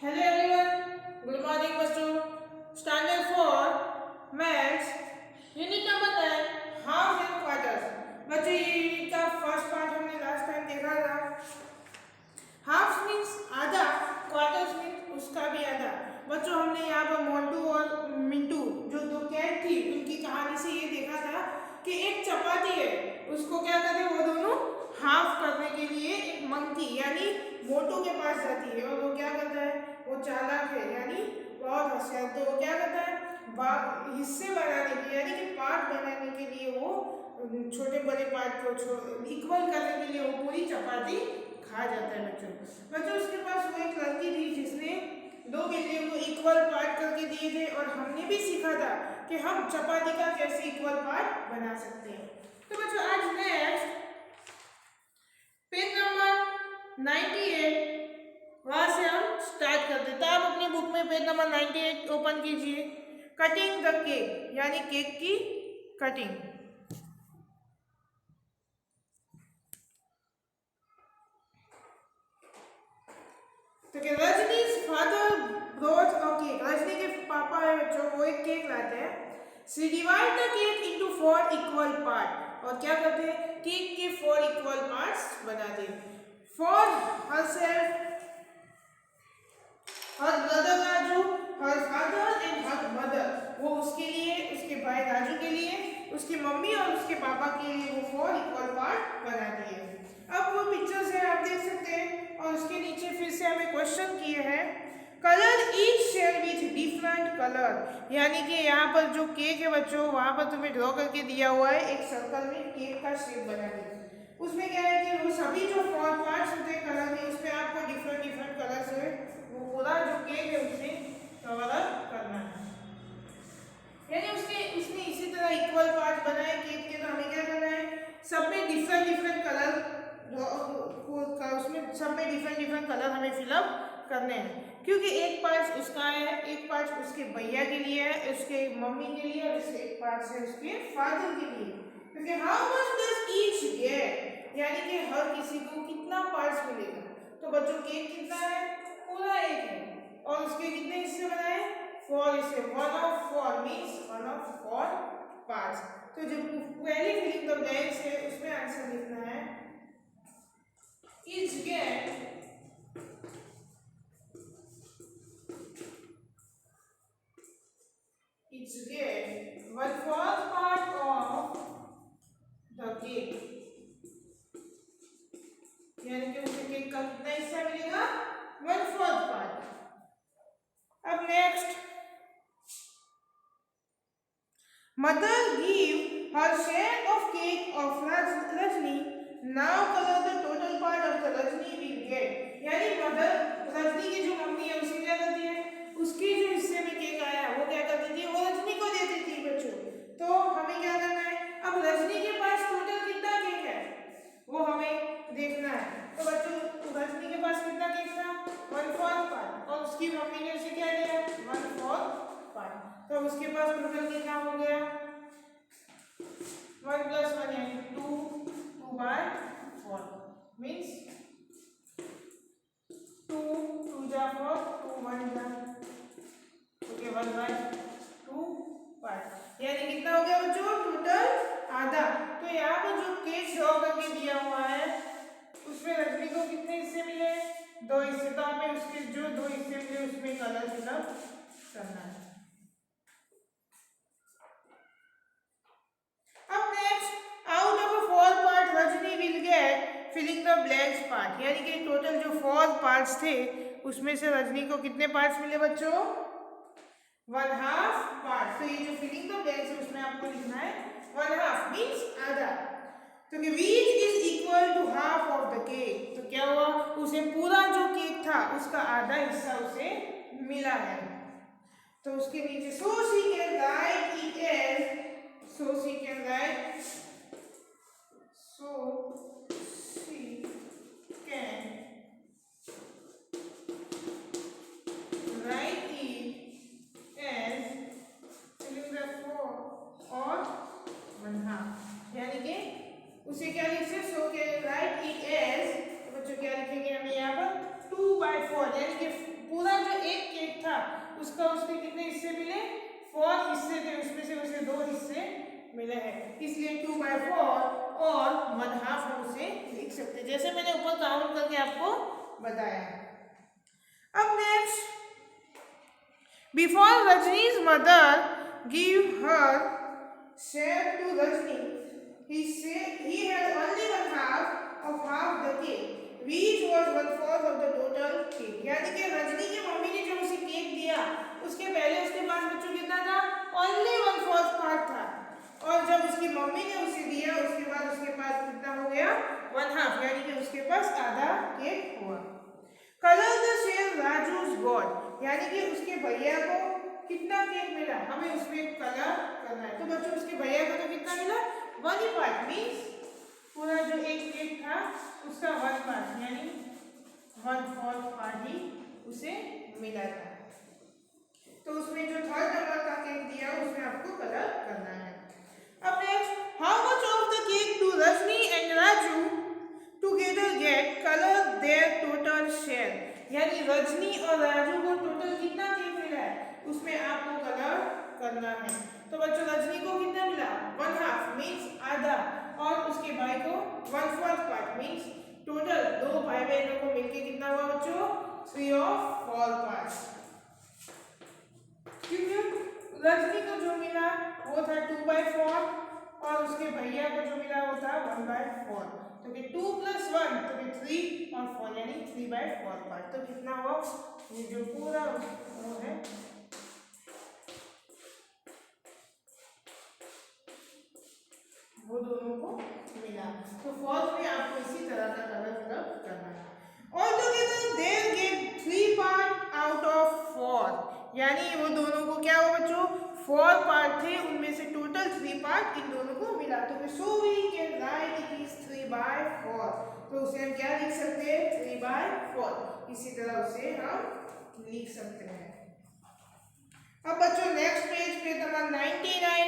Hello everyone, good morning बच्चों। Standard 4 maths unit number 10 house and quarters. बच्चों ये unit का फर्स्ट पार्ट हमने लास्ट टाइम देखा था। हाउस मीन्स आधा, क्वार्टर्स मीन्स उसका भी आधा। बच्चों हमने यहाँ पर मोंटू और मिंटू जो दो कैट थी उनकी कहानी से ये देखा था कि एक चपाती है, उसको क्या करते हैं वो दोनों हाफ करने के लिए एक मंकी यानी मोटू के पास जाती है और वो क्या करता है, वो चालाक है यानी बहुत होशियार। तो वो क्या करता है, हिस्से बनाने के यानी कि पार्ट बनाने के लिए वो छोटे बड़े पार्ट को इक्वल करने के लिए वो पूरी चपाती खा जाता है। बच्चों उसके पास वो एक लड़की थी जिसने दो बिल्लियों को इक्वल पार्ट करके दिए थे और हमने भी सीखा था कि हम चपाती का कैसे इक्वल पार्ट बना सकते हैं। तो बच्चों आज नेक्स्ट पेज नंबर 98 वहां से हम स्टार्ट करते हैं। तो आप अपनी बुक में पेज नंबर 98 ओपन कीजिए। कटिंग द केक यानी केक की कटिंग। तो क्या रजनी's father brought a cake। Rajni के पापा है बच्चों, वो एक केक लाते हैं। She divide the cake into 4 equal part और क्या करते हैं, केक के 4 equal parts बनाते हैं। For herself, her brother Raju, her father and her mother। वो उसके लिए, उसके भाई राजू के लिए, उसकी मम्मी और उसके पापा के लिए वो 4 equal part बनाती है। अब वो पिक्चर्स है आप देख सकते हैं और उसके नीचे फिर से हमें क्वेश्चन किए हैं। Colour each shell with different colour यानी कि यहाँ पर जो केक है बच्चों वहाँ पर तुम्हें ड्रॉ करके दिया हुआ है एक सर्कल में केक का शेप बना के। उसमें क्या है कि वो सभी जो 4 पार्ट्स होते हैं कलर के उसमें आपको डिफरेंट डिफरेंट कलर से वो पूरा जो केक है उसमें कवर अप करना है। यानी उसने इसी तरह इक्वल पार्ट बनाए केक के। तो हमें क्या करना है, सब में डिफरेंट डिफरेंट कलर उसमें सब में डिफरेंट डिफरेंट कलर हमें फिलअप करने हैं क्योंकि एक पार्ट उसका है, एक पार्ट उसके भैया के लिए है, उसके मम्मी के लिए और उसके एक पार्ट से उसके फादर के लिए। क्योंकि how much does each get यानी कि हर किसी को कितना पार्ट्स मिलेगा। तो बच्चों केक कितना है, पूरा एक है और उसके कितने हिस्से बनाए, 4 हिस्से। 1 of 4 मीन्स 1 of 4 पार्ट्स। तो जो पहली फिलिंग द ब्लैंक्स है उसमें आंसर लिखना है each get one fourth part of the cake यानी कि उसे केक का कितना हिस्सा मिलेगा, 1/4 पार्ट। अब next, mother give her share of cake of Rajni, now colour the total part of the Rajni will gate. यानी मदर रजनी की जो मम्मी है उसे क्या करती है, उसके जो हिस्से में केक आया वो क्या करती थी, वो रजनी को देती थी बच्चों। तो हमें क्या करना है, अब रजनी के पास टोटल कितना केक है वो हमें देखना है। तो बच्चों रजनी के पास कितना केक था, 1/4 पार्ट और उसकी मम्मी ने उसे क्या दिया, 1/4 पार्ट। तो उसके पास टोटल कितना हो गया, 1 + 1 यानी 2, 2/4 मीन्स 2, 2 जा 4, 2 1 जा, ओके 1/2 पार्ट। यानी कितना हो गया बच्चों, टोटल आधा। तो यहाँ पर जो केक ड्रॉ करके दिया हुआ है उसमें रजनी को कितने हिस्से मिले, 2 हिस्से। तो हमें उसके जो 2 हिस्से मिले उसमें कलर फिलअप करना है। अब next, out of 4 part Rajni will get filling the blanks part यानी कि टोटल जो 4 पार्ट्स थे उसमें से रजनी को कितने पार्ट्स मिले बच्चों, 1/2 पार्ट। तो ये जो फिलिंग द ब्लैंक्स है उसमें आपको लिखना है 1/2 मीन्स आधा। तो कि which is equal to half of the cake। तो क्या हुआ, उसे पूरा जो केक था उसका आधा हिस्सा उसे मिला है। तो उसके नीचे so she can write it as, so she can write, so she can write it as filling the 4 और 1/2 यानी कि उसे क्या लिख सकते, सो के राइट इट एज। तो बच्चों क्या लिखेंगे हमें यहाँ पर 2/4 यानी कि पूरा जो एक केक था उसका उसके कितने हिस्से मिले, 4 हिस्से थे, उसमें से उसे 2 हिस्से मिले हैं, इसलिए 2/4 और 1/2 हम उसे लिख सकते हैं, जैसे मैंने ऊपर काउंट करके आपको बताया। अब next, before Rajni's mother give her share to Rajni, he had only 1/2 of half the cake, which was 1/4 of the total cake। यानी कि रजनी की मम्मी ने जो उसे केक दिया उसके पहले उसके पास बच्चों कितना था, ओनली 1/4 पार्ट था, और जब उसकी मम्मी ने उसे दिया उसके बाद उसके पास कितना हो गया, 1/2, यानी कि उसके पास आधा केक हुआ। कलर द शेयर राजू's गॉड, यानी कि उसके भैया को कितना केक मिला, हमें उसमें कलर करना है, तो बच्चों उसके भैया को तो कितना मिला, 1 ही पार्ट, मीन्स पूरा जो एक केक था उसका 1 पार्ट यानी 1/4 पार्ट ही उसे मिला था। तो उसमें जो 3rd नंबर का केक दिया उसमें आपको कलर करना है। अब next, how much of the cake do Rajni and Raju together get, colour their total share, यानी रजनी और राजू को टोटल कितना केक मिला है उसमें आपको कलर करना है। तो बच्चों रजनी को कितना मिला, 1/2 मीन्स आधा, और उसके भाई को 1/4 पार्ट मीन्स टोटल 2 भाई बहनों को मिलके कितना हुआ बच्चों, 3/4 पार्ट। क्योंकि रजनी को जो मिला वो था 2/4 और उसके भैया को जो मिला वो था 1/4, तो कि 2 + 1 तो कि 3 और 4 यानी 3/4 पार्ट। तो कितना हुआ, ये जो पूरा वो है वो दोनों को मिला। तो 4th में आपको इसी तरह का कलर फिलअप करना है। Altogether they get 3 part out of 4, यानी वो दोनों को क्या हुआ बच्चों, 4 पार्ट थे उनमें से टोटल 3 पार्ट इन दोनों को मिला। तो so we can write it is 3/4, तो उसे हम क्या लिख सकते हैं, 3/4, इसी तरह उसे हम लिख सकते हैं। अब बच्चों नेक्स्ट पेज पे नंबर 99,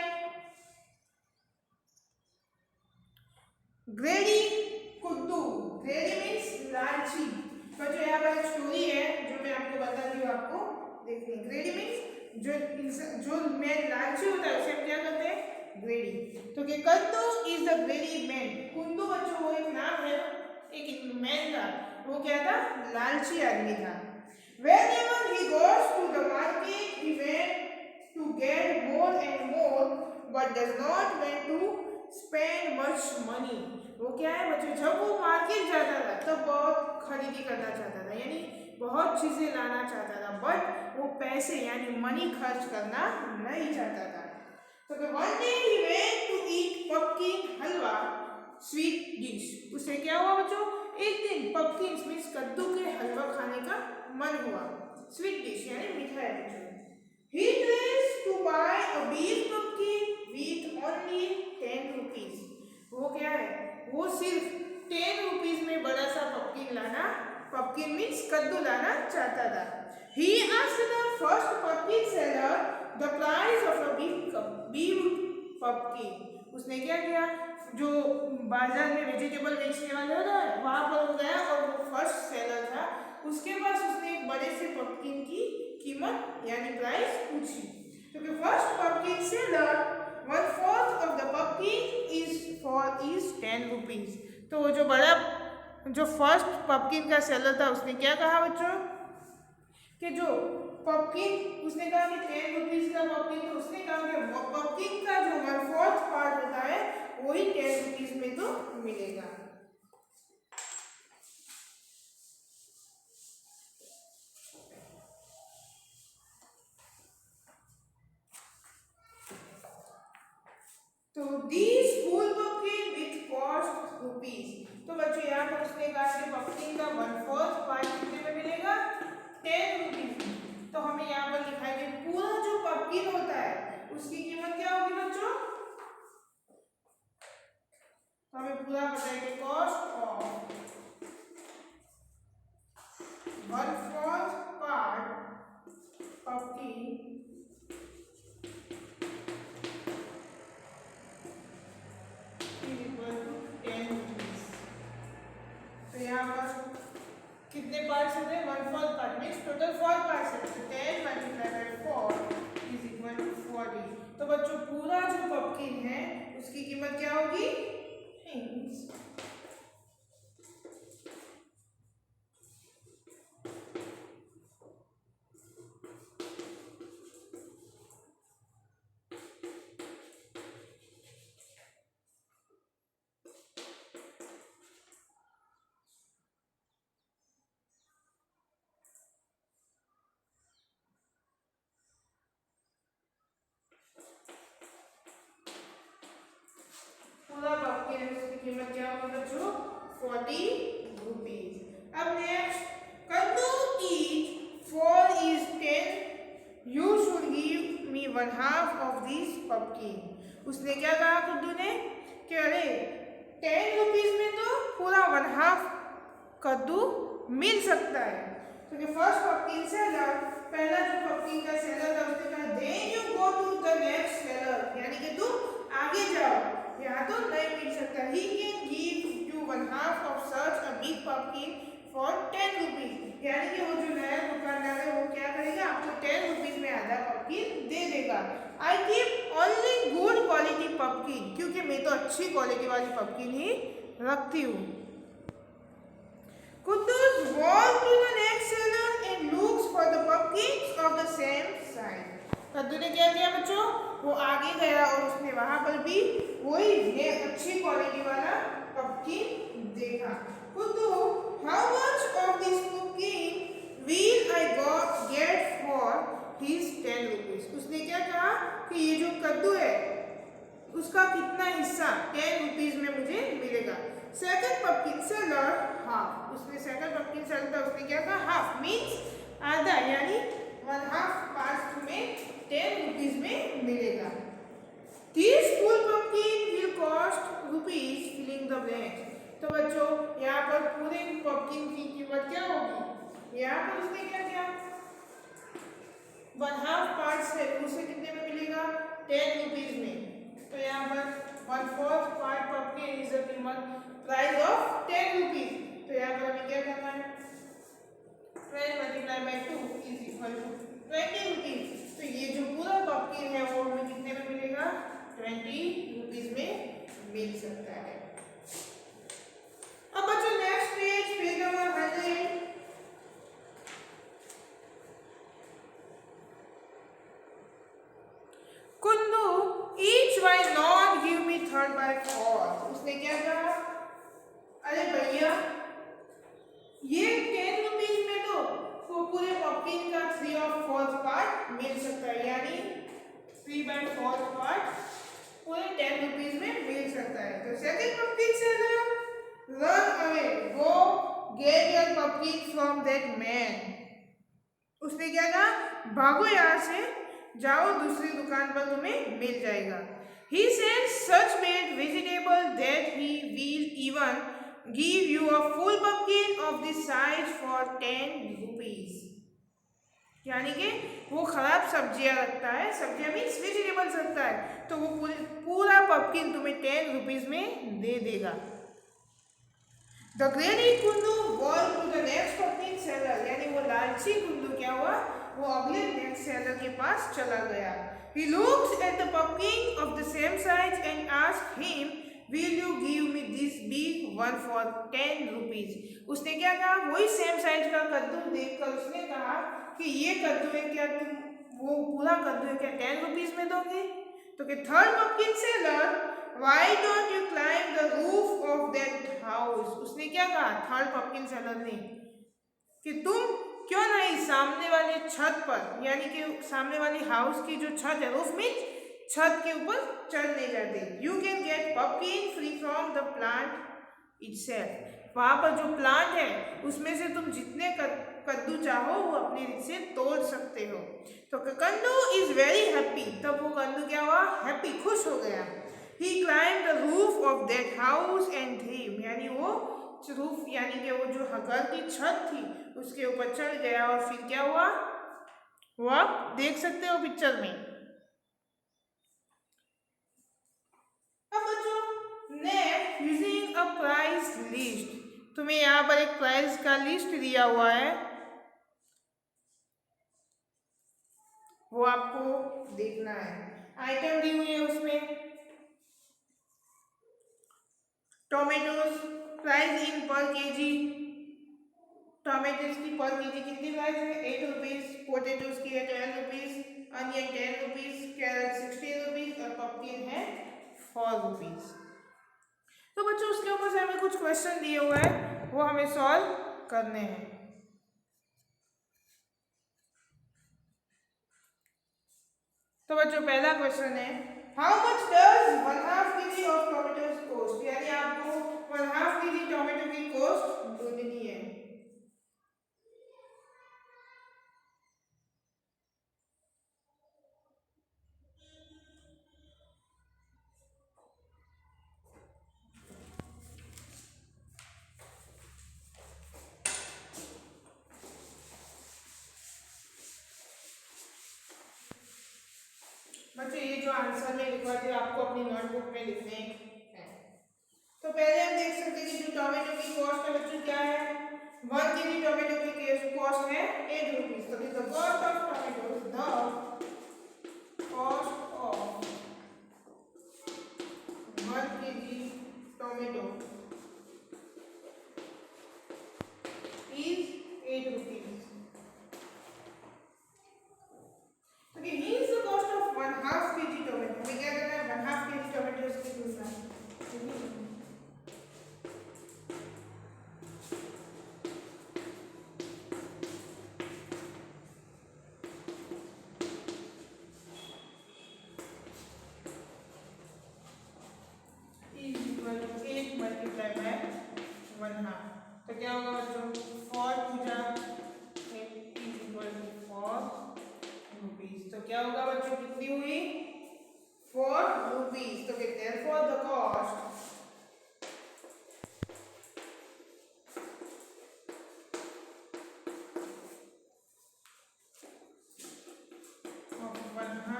ग्रेडी कुद्दू, ग्रेडी मीन्स लालची। बच्चों यहाँ पर एक स्टोरी है जो मैं आपको बताती हूँ, आपको देखनी। ग्रेडी मीन्स जो मैन लालची होता है उसे हम क्या करते हैं, ग्रेडी। तो कि कद्दू इज द ग्रेडी मैन, कुंदू बच्चों वो एक नाम है, एक मैन था, वो क्या था, लालची आदमी था। Whenever he goes to the market, he went to get more and more, but does not want to spend much money। वो क्या है बच्चों, जब वो मार्केट जाता था तब बहुत खरीदी करना चाहता था, यानी बहुत चीजें लाना चाहता था, बट वो पैसे यानी मनी खर्च करना नहीं चाहता था। तो one day he went to eat pumpkin halwa, sweet dish. उसे क्या हुआ बच्चों, एक दिन पम्पकिन मीन्स कद्दू के हलवा खाने का मन हुआ, स्वीट डिश यानी मिठाई बच्चों। He tries to buy a big pumpkin with only 10 rupees। वो क्या है, वो सिर्फ 10 रुपीज में बड़ा सा पम्पकिन लाना, पम्पकिन मीन्स कद्दू लाना चाहता था। He asked the first pumpkin seller the price of a big pumpkin। उसने क्या किया, जो बाजार में वेजिटेबल बेचने वाले होता है वहां पर वो गया और वो फर्स्ट सेलर था, उसके पास उसने एक बड़े से पम्पकिन की कीमत यानी प्राइस पूछी। क्योंकि first pumpkin seller 1/4 of the pumpkin is 10 rupees। तो वो जो बड़ा जो फर्स्ट पम्पकिन का सेलर था उसने क्या कहा बच्चों, कि जो पम्पकिन उसने कहा कि 10 रुपीज का पम्पकिन, तो उसने कहा कि पम्पकिन का जो 1/4 पार्ट होता है वही 10 रुपीज में तो मिलेगा। तो these full pumpkin with cost rupees। तो बच्चों यहाँ पर उसने कहा कि पम्पकिन का 1/4 पार्ट कितने में मिलेगा, 10 रुपीज। तो हमें यहाँ पर लिखाएंगे पूरा जो पम्पकिन होता है उसकी कीमत क्या होगी बच्चों, तो हमें पूरा बताएंगे cost of 1/4 part pumpkin is equal to 10 rupees. तो यहाँ पर कितने पार्ट 4 पार्ट से, तो 10 multiply by 4 is equal to 40। तो बच्चों पूरा जो पम्पकिन है उसकी कीमत क्या होगी? पूरा पम्पकिन है उसकी कीमत क्या होगी बच्चों? 40 रुपीज। अब नेक्स्ट, कद्दू each 4 is 10, you should give me 1/2 of this pumpkin। उसने क्या कहा कद्दू ने कि अरे 10 रुपीज में तो पूरा 1/2 कद्दू मिल सकता है। तो कि फर्स्ट पम्पकिन सेलर, पहला जो पम्पकिन का सेलर था उसने कहा then you go to the next seller, यानी कि तुम आगे जाओ, यहाँ तो नहीं मिल सकता। He can give you 1/2 of such a big pumpkin for 10 rupees, यानी कि वो जो नया दुकानदार है वो क्या करेगा, आपको 10 रुपीज में आधा पम्पकिन दे देगा। I keep only good quality pumpkin, क्योंकि मैं तो अच्छी क्वालिटी वाली पम्पकिन ही रखती हूँ। Kuddus walks to the next seller and looks for the pumpkins of the same size। कद्दू ने क्या किया बच्चों? वो आगे गया और उसने वहां पर भी वही अच्छी क्वालिटी वाला पम्पकिन देखा। कुद्दू, how much of this pumpkin will I get for his 10 rupees? उसने क्या कहा कि ये जो कद्दू है उसका कितना हिस्सा 10 रुपीज में मुझे मिलेगा। सेकंड पम्पकिन सेलर हाफ, उसने सेकंड पम्पकिन सेलर था उसने क्या कहा हाफ मीन्स आधा, यानी 1/2 पार्ट में 10 रुपीज में मिलेगा। This full pumpkin will cost rupees filling the blanks. तो बच्चों यहाँ पर पूरे पम्पकिन की कीमत क्या होगी? यहाँ पर उसने क्या किया 1/2 पार्ट से उसे कितने में मिलेगा? 10 रुपीज में। तो यहाँ पर 1/4 पार्ट पम्पकिन इज द कीमत प्राइस ऑफ 10 रुपीज। तो यहाँ पर हमें क्या करना है? 12 multiply by 2 is equal to 20 rupees. तो ये जो पूरा पम्पकिन है वो हमें कितने में मिलेगा? 20 रुपीज में मिल सकता है। अब बच्चों next page number 100। Kundu each why not give me 3rd by 4th। उसने क्या कहा? अरे भैया ये 10 रुपीज में तो पूरे पम्पकिन का 3 और 4th पार्ट मिल सकता है, यानी 3/4 पार्ट पूरे 10 रुपीज में मिल सकता है। तो second pumpkin seller run away, go get your pumpkin from that man. उसने क्या कहा? भागो यहाँ से, जाओ दूसरी दुकान पर तुम्हें मिल जाएगा। He sells such bad vegetable that he will even give you a full pumpkin of this size for 10 rupees। यानी कि वो खराब सब्जियां रखता है, सब्जियां मीन्स वेजिटेबल्स रखता है, तो वो पूरा पम्पकिन तुम्हें 10 रुपीज में दे देगा। The greedy Kundu walked to the next pumpkin seller, यानी वो लालची कुंदू क्या हुआ? वो अगले नेक्स्ट सेलर के पास चला गया। He looks at the pumpkin of the same size and asks him, will you give me this big one for 10 rupees। उसने क्या कहा? वही सेम साइज का कद्दू देखकर उसने कहा कि ये कद्दू है क्या, तुम वो पूरा कद्दू है क्या 10 रुपीज में दोगे? तो कि third pumpkin seller, why don't you climb the roof of that house। उसने क्या कहा थर्ड पम्पकिन सेलर ने कि तुम क्यों नहीं सामने वाले छत पर, यानी कि सामने वाली हाउस की जो छत है, रूफ मीन्स छत के ऊपर चढ़ नहीं जाते। You can get pumpkin free from the plant itself. वहां पर जो प्लांट है उसमें से तुम जितने कद्दू चाहो वो अपनी रीत से तोड़ सकते हो। तो कद्दू इज वेरी हैप्पी, तब वो कद्दू क्या हुआ? हैप्पी, खुश हो गया। He climb the roof of that house and dream, यानी वो रूफ यानी कि वो जो घर की छत थी उसके ऊपर चढ़ गया और फिर क्या हुआ वो आप देख सकते हो पिक्चर में। अब बच्चों next using a price list, तुम्हें यहाँ पर एक प्राइस का लिस्ट दिया हुआ है। वो आपको देखना है। आइटम दी हुई है उसमें टोमेटोज प्राइस इन पर केजी, टोमेटोज की पर केजी कितनी प्राइस है 8 रुपीज, पोटेटोज की है 12 rupees, onion 10 rupees, carrot 16 rupees और पम्पकिन है 4 रुपीज। तो बच्चों उसके ऊपर से हमें कुछ क्वेश्चन दिए हुए हैं, वो हमें सॉल्व करने हैं। तो बच्चों पहला क्वेश्चन है how much does 1/2 kg of tomatoes cost, यानी आपको 1/2 kg टोमेटो की कॉस्ट ढूंढनी है। बच्चों ये जो आंसर में लिखा है आपको अपनी नोटबुक में लिखने हैं। तो पहले हम देख सकते हैं कि जो टोमेटो की कॉस्ट है बच्चों क्या है, 1 kg टोमेटो की कॉस्ट है 8 रुपीज। तो the cost of tomatoes, the cost of 1 kg tomato is 8 rupees. तो ये means the cost of 1/2 kg tomato, हमें क्या करना है 1/2 kg टोमेटो इसकी ढूंढना है। तो क्या होगा बच्चों 4 पूजा 8 इज इक्वल टू 4 रुपीज। तो क्या होगा बच्चों कितनी हुई 4 रुपीज। तो therefore the cost of 1/2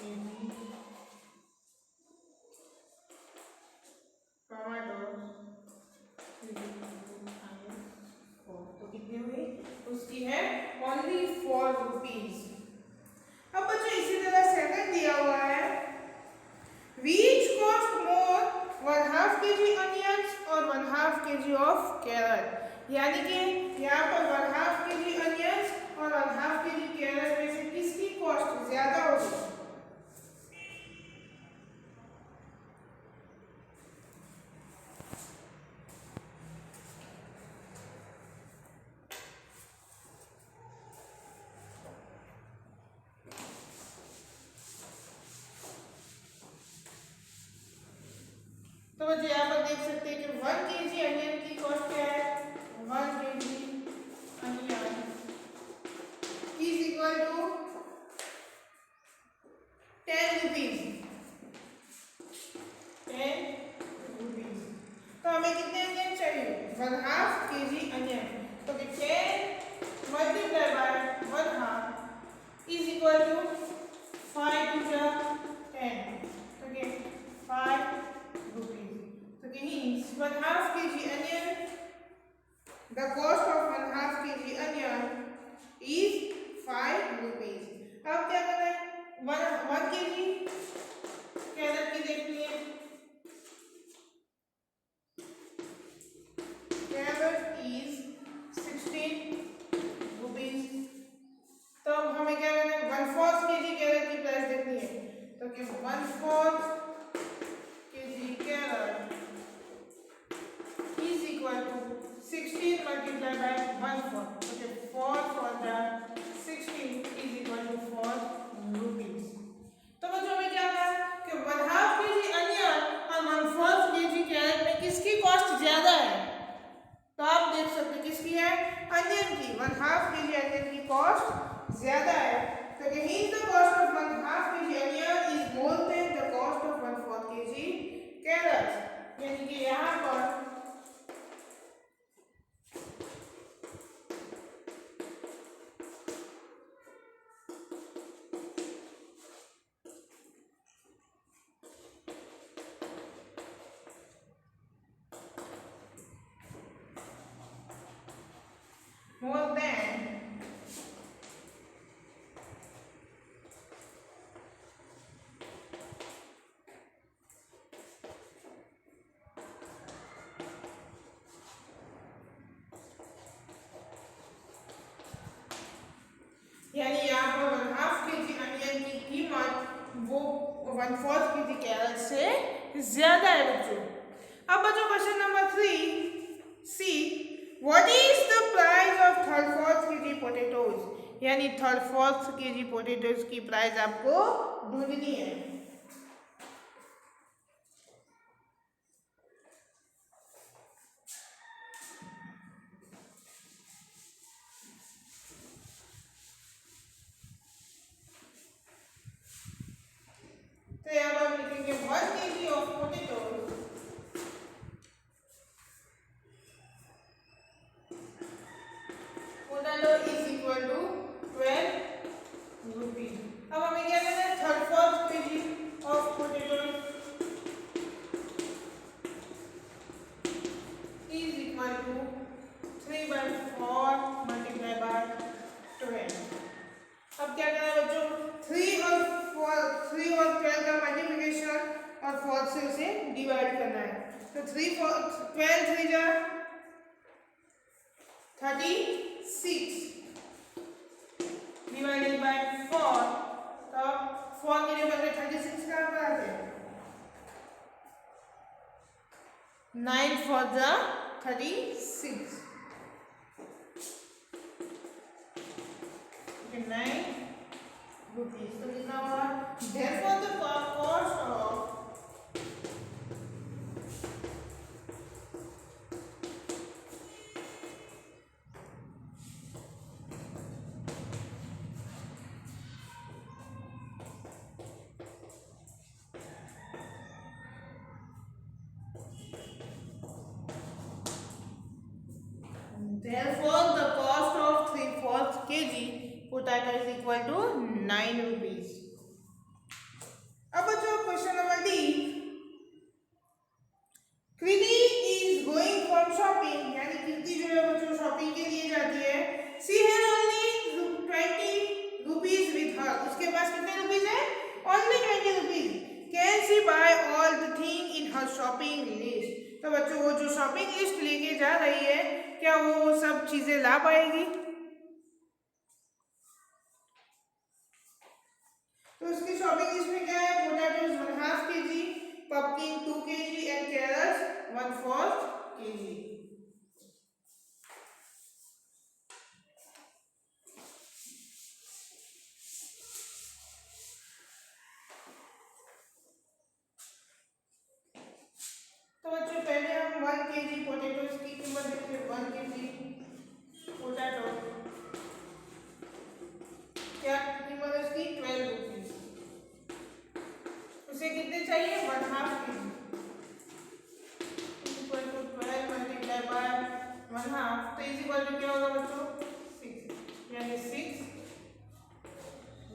kg तो कितनी हुई उसकी है ओनली 4 रुपीज। अब बच्चों इसी तरह सेकंड दिया हुआ है which cost more 1/2 kg onions और 1/2 kg ऑफ कैरेट, यानी कि यहाँ पर 1/2 kg अनियंस और 1/2 kg कैरेट में से किसकी कॉस्ट ज्यादा होगी। तो बच्चों यहाँ पर देख सकते हैं कि 1 kg अनियन की कॉस्ट क्या है 1 kg onion is equal to 10 rupees 10 rupees. तो हमें कितने अनियन चाहिए 1/2 kg अनियन। तो 10 multiply by 1/2 is equal to 5 to the 10, okay 5 rupees. So it means 1/2 kg onion, the cost of 1/2 kg onion is 5 rupees. अब क्या करना है 1 kg carat की देखनी है, कैरेट इज 16 रुपीज। तो अब हमें क्या करना है 1/4 kg कैरेट की प्राइस देखनी है। तो कि 1/4 kg carrot is equal to 16 multiplied by 1/4. Okay, 4 for the 16 is equal to 4 rupees. तो बच्चों में क्या है कि 1/2 kg अनियन और 1/4 kg कैरेट में किसकी कॉस्ट ज्यादा है। तो आप देख सकते हैं किसकी है अनियन की, 1/2 kg अनियन की कॉस्ट ज्यादा है। तो hence the cost of 1/2 kg onion is more than the cost of 1/4 kg carrots, यानी कि यहाँ पर more than 1/4 के जी कैरेट से ज्यादा है बच्चों। अब बच्चों question number 3C, what is the price of 3/4 के जी पोटैटोज, यानी 3/4 के जी पोटैटोज की प्राइस आपको ढूंढनी है। तो यहाँ पर हम लिखेंगे 1 kg of potatoes is equal to 12 rupees. अब हमें क्या करना है, 3/4 kg of potatoes is equal to 3/4 multiply by 12। अब क्या करना है बच्चों, 3 और 12 का मल्टीप्लिकेशन और 4 से उसे डिवाइड करना है। तो 12 3 जा 36 डिवाइडेड बाय 4, तो 4 के बदले 36 कहाँ पर आते हैं, 9 4 जा 36, 9 rupees। तो कितना हुआ, therefore the cost of of 3/4 kg potato is equal to 9 rupees। अब बच्चों question number D, Kriti is going for shopping, यानी कृति जो है बच्चों शॉपिंग के लिए जाती है। She has only 20 rupees with her, उसके पास कितने रुपीज है, only 20 rupees. Can she buy all the thing in her shopping list, तो बच्चों वो जो शॉपिंग लिस्ट लेके जा रही है, क्या वो सब चीजें ला पाएगी। तो उसकी शॉपिंग लिस्ट में क्या है, potatoes 1/2 kg, pumpkin 2 kg and carrots 1/4 kg। तो बच्चों पहले हम 1 kg पोटैटोज की कीमत देखते हैं। 1 kg पोटैटो क्या कीमत है उसकी, 12 रुपीज। उसे कितने चाहिए, 1/2 kg equal to 12 multiply by 1/2, तो इज इक्वल टू क्या होगा बच्चों, 6, यानी 6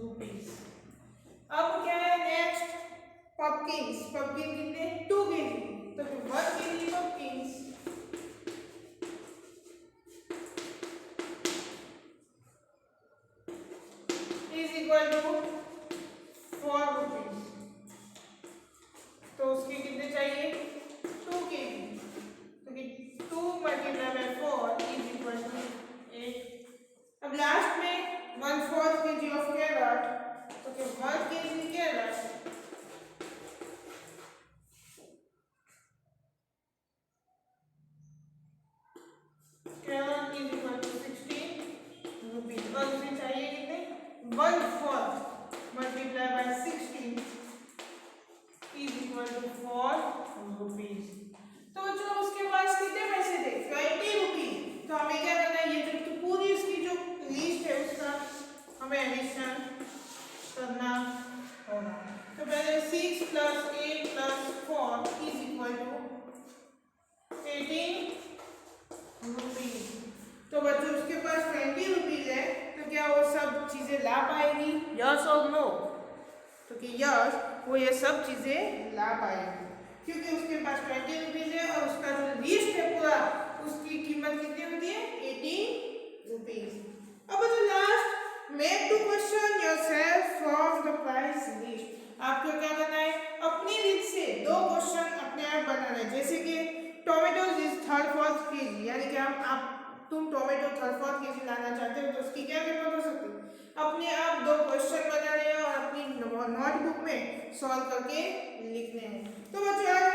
रुपीज। अब क्या है नेक्स्ट, पम्पकिन्स, पम्पकिन कितने, 2 kg, तो 1 kg pumpkins is equal to 4 rupees. तो उसके कितने चाहिए, 2 kg, तो 2 multiply by 4 is equal to 8। अब लास्ट में 1/4 kg ऑफ कैरट, तो 1 kg carrot is equal to 16 rupees. और उसे चाहिए कितने, 1/4 multiply by 16 is equal to 4 rupees. तो जो उसके पास कितने पैसे थे, 20 रुपीज। तो हमें क्या करना है, ये जो पूरी उसकी जो लिस्ट है उसका हमें एडिशन करना होगा। तो पहले 6 + 8 + 4 इज इक्वल टू 18 रुपीज। तो बच्चों उसके पास 20 रुपीज है, तो क्या वो सब चीजें ला पाएगी, यस और नो, तो कि यस वो ये सब चीजें ला पाएगी, क्योंकि उसके पास 20 रुपीज है और उसका जो लिस्ट है पूरा उसकी कीमत कितनी होती है, 18 रुपीज। अब जो last, make two question yourself from the price list. आपको क्या करना है, अपनी रीत से 2 क्वेश्चन अपने आप बनाना है। जैसे कि टोमेटोज इज 3/4 kg, यानी कि तुम टोमेटो 3/4 kg लाना चाहते हो, तो उसकी क्या कीमत हो सकती है। अपने आप 2 क्वेश्चन बनाने हैं और अपनी नॉट नोटबुक में सॉल्व करके लिखने हैं। तो बच्चों आज